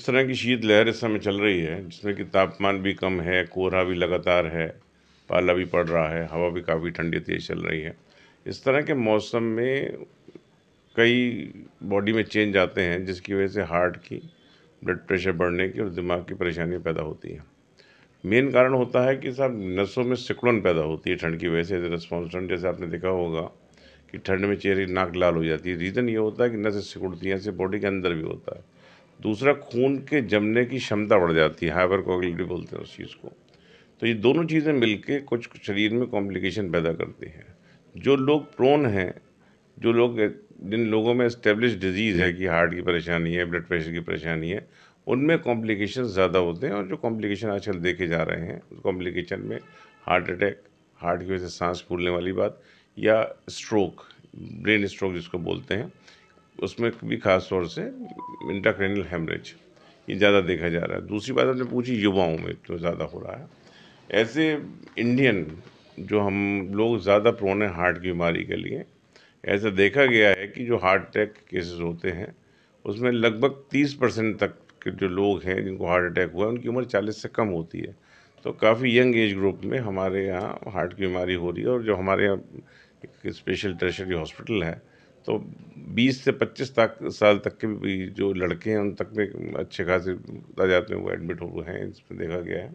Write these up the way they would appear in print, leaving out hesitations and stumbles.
इस तरह की शीत लहर इस समय चल रही है जिसमें कि तापमान भी कम है, कोहरा भी लगातार है, पाला भी पड़ रहा है, हवा भी काफ़ी ठंडी तेज़ चल रही है। इस तरह के मौसम में कई बॉडी में चेंज आते हैं जिसकी वजह से हार्ट की, ब्लड प्रेशर बढ़ने की और दिमाग की परेशानियाँ पैदा होती हैं। मेन कारण होता है कि साहब नसों में सिकुड़न पैदा होती है ठंड की वजह से, रिस्पॉन्स ठंड जैसे आपने देखा होगा कि ठंड में चेहरे नाक लाल हो जाती है। रीज़न ये होता है कि नसें सिकुड़ती हैं, ऐसे बॉडी के अंदर भी होता है। दूसरा, खून के जमने की क्षमता बढ़ जाती है, हाइपर कोagulability बोलते हैं उस चीज़ को। तो ये दोनों चीज़ें मिलके कुछ शरीर में कॉम्प्लिकेशन पैदा करती हैं। जो लोग प्रोन हैं, जो लोग जिन लोगों में एस्टेब्लिश डिजीज़ है कि हार्ट की परेशानी है, ब्लड प्रेशर की परेशानी है, उनमें कॉम्प्लिकेशंस ज़्यादा होते हैं। और जो कॉम्प्लिकेशन आजकल देखे जा रहे हैं, उस कॉम्प्लिकेशन में हार्ट अटैक, हार्ट की वजह से सांस फूलने वाली बात, या स्ट्रोक, ब्रेन स्ट्रोक जिसको बोलते हैं, उसमें भी खास तौर से इंट्राक्रैनियल हेमरेज, ये ज़्यादा देखा जा रहा है। दूसरी बात आपने पूछी युवाओं में तो ज़्यादा हो रहा है। ऐसे इंडियन जो हम लोग ज़्यादा प्रोन है हार्ट की बीमारी के लिए, ऐसा देखा गया है कि जो हार्ट अटैक केसेस होते हैं उसमें लगभग 30% तक के जो लोग हैं जिनको हार्ट अटैक हुआ है उनकी उम्र 40 से कम होती है। तो काफ़ी यंग एज ग्रुप में हमारे यहाँ हार्ट की बीमारी हो रही है। और जो हमारे यहाँ एक स्पेशल टर्शियरी हॉस्पिटल है, तो 20 से 25 साल तक के भी जो लड़के हैं उन तक में अच्छे खासे तादाद में वो एडमिट हुए हैं, इसमें देखा गया है।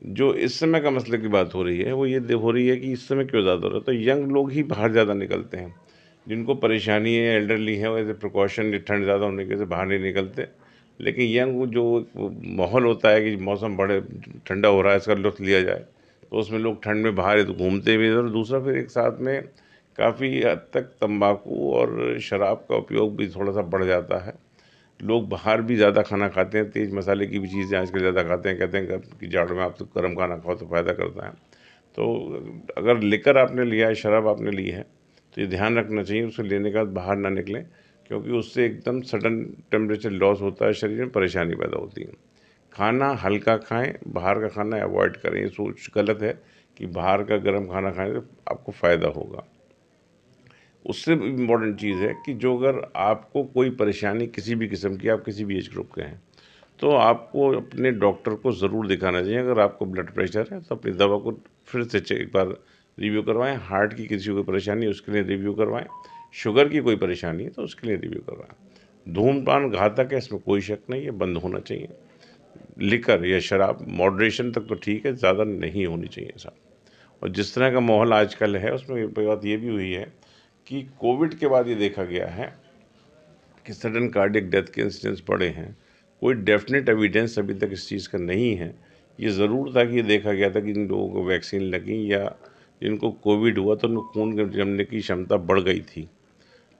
जो इस समय का मसले की बात हो रही है वो ये हो रही है कि इस समय क्यों ज़्यादा हो रहा है, तो यंग लोग ही बाहर ज़्यादा निकलते हैं। जिनको परेशानी है, एल्डरली है, वैसे प्रिकॉशन, ठंड ज़्यादा होने की वजह से बाहर नहीं निकलते। लेकिन यंग जो माहौल होता है कि मौसम बड़े ठंडा हो रहा है, इसका लुत्फ़ लिया जाए, तो उसमें लोग ठंड में बाहर तो घूमते भी हैं। और दूसरा फिर एक साथ में काफ़ी हद तक तंबाकू और शराब का उपयोग भी थोड़ा सा बढ़ जाता है। लोग बाहर भी ज़्यादा खाना खाते हैं, तेज़ मसाले की भी चीज़ें आजकल ज़्यादा खाते हैं। कहते हैं कि जाड़ों में आप तो गर्म खाना खाओ तो फ़ायदा करता है। तो अगर लिकर आपने लिया है, शराब आपने ली है, तो ये ध्यान रखना चाहिए उसे लेने के बाद बाहर ना निकलें, क्योंकि उससे एकदम सडन टेम्परेचर लॉस होता है, शरीर में परेशानी पैदा होती है। खाना हल्का खाएं, बाहर का खाना अवॉइड करें। ये सोच गलत है कि बाहर का गर्म खाना खाएं तो आपको फ़ायदा होगा। उससे इम्पॉर्टेंट चीज़ है कि जो अगर आपको कोई परेशानी किसी भी किस्म की, आप किसी भी एज ग्रुप के हैं, तो आपको अपने डॉक्टर को ज़रूर दिखाना चाहिए। अगर आपको ब्लड प्रेशर है तो अपनी दवा को फिर से एक बार रिव्यू करवाएं। हार्ट की किसी को परेशानी है उसके लिए रिव्यू करवाएं। शुगर की कोई परेशानी है तो उसके लिए रिव्यू करवाएं। धूम्रपान घातक है, इसमें कोई शक नहीं है, बंद होना चाहिए। लिकर या शराब मॉडरेशन तक तो ठीक है, ज़्यादा नहीं होनी चाहिए साहब। और जिस तरह का माहौल आजकल है उसमें एक बात ये भी हुई है कि कोविड के बाद ये देखा गया है कि सडन कार्डियक डेथ के इंसिडेंट्स बढ़े हैं। कोई डेफिनेट एविडेंस अभी तक इस चीज़ का नहीं है। ये ज़रूर था कि ये देखा गया था कि जिन लोगों को वैक्सीन लगी या जिनको कोविड हुआ तो उनको खून के जमने की क्षमता बढ़ गई थी।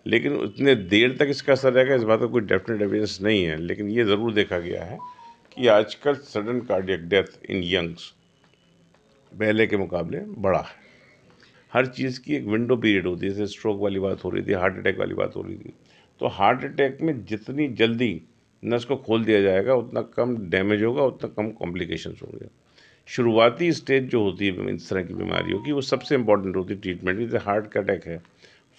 लेकिन उतने देर तक इसका असर रहेगा इस बात का कोई डेफिनेट एविडेंस नहीं है। लेकिन ये ज़रूर देखा गया है कि आजकल sudden cardiac death in youngs पहले के मुकाबले बढ़ा है। हर चीज़ की एक विंडो पीरियड होती है, जैसे स्ट्रोक वाली बात हो रही थी, हार्ट अटैक वाली बात हो रही थी। तो हार्ट अटैक में जितनी जल्दी नस को खोल दिया जाएगा उतना कम डैमेज होगा, उतना कम कॉम्प्लिकेशंस होंगे। शुरुआती स्टेज जो होती है इस तरह की बीमारियों की, वो सबसे इंपॉर्टेंट होती है ट्रीटमेंट। जैसे हार्ट का अटैक है,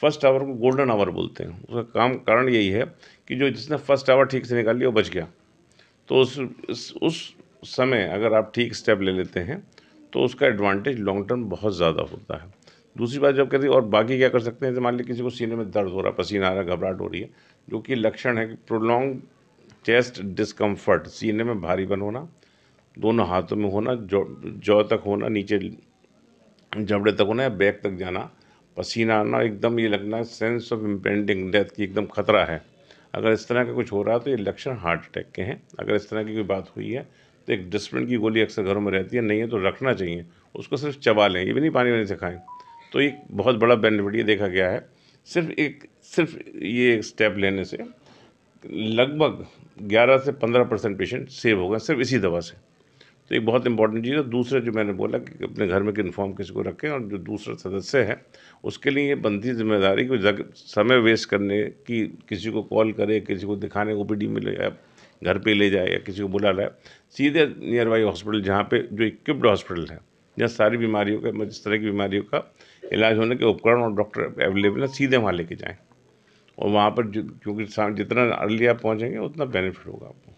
फर्स्ट आवर को गोल्डन आवर बोलते हैं। उसका कारण यही है कि जो जिसने फर्स्ट आवर ठीक से निकाल लिया वो बच गया। तो उस समय अगर आप ठीक स्टेप ले लेते हैं तो उसका एडवांटेज लॉन्ग टर्म बहुत ज़्यादा होता है। दूसरी बात जब कहते हैं और बाकी क्या कर सकते हैं, जैसे मान लीजिए किसी को सीने में दर्द हो रहा है, पसीना आ रहा है, घबराहट हो रही है, जो कि लक्षण है कि प्रोलॉन्ग चेस्ट डिस्कम्फर्ट, सीने में भारीपन होना, दोनों हाथों में होना, जौ तक होना, नीचे जबड़े तक होना या बैक तक जाना, पसीना आना, एकदम ये लगना सेंस ऑफ इम्पेंडिंग डेथ की एकदम खतरा है। अगर इस तरह का कुछ हो रहा है तो ये लक्षण हार्ट अटैक के हैं। अगर इस तरह की कोई बात हुई है तो एक डिस्प्रिन की गोली अक्सर घरों में रहती है, नहीं है तो रखना चाहिए। उसको सिर्फ चबा लें, ये भी नहीं पानी वानी से खाएं। तो एक बहुत बड़ा बेनिफिट ये देखा गया है, सिर्फ ये स्टेप लेने से लगभग 11 से 15% पेशेंट सेव होगा सिर्फ इसी दवा से। तो एक बहुत इंपॉर्टेंट चीज़ है। दूसरा जो मैंने बोला कि अपने घर में इन्फॉर्म किसी को रखें, और जो दूसरा सदस्य है उसके लिए ये बनती जिम्मेदारी कि समय वेस्ट करने की, किसी को कॉल करे, किसी को दिखाने ओपीडी में ले जाए, घर पे ले जाए या किसी को बुला लाए, सीधे नियर बाई हॉस्पिटल जहाँ पे जो इक्विप्ड हॉस्पिटल है, जहाँ सारी बीमारियों का, इस तरह की बीमारियों का इलाज होने के उपकरण और डॉक्टर अवेलेबल है, सीधे वहाँ लेके जाएँ। और वहाँ पर क्योंकि जितना अर्ली आप पहुँचेंगे उतना बेनिफिट होगा आपको।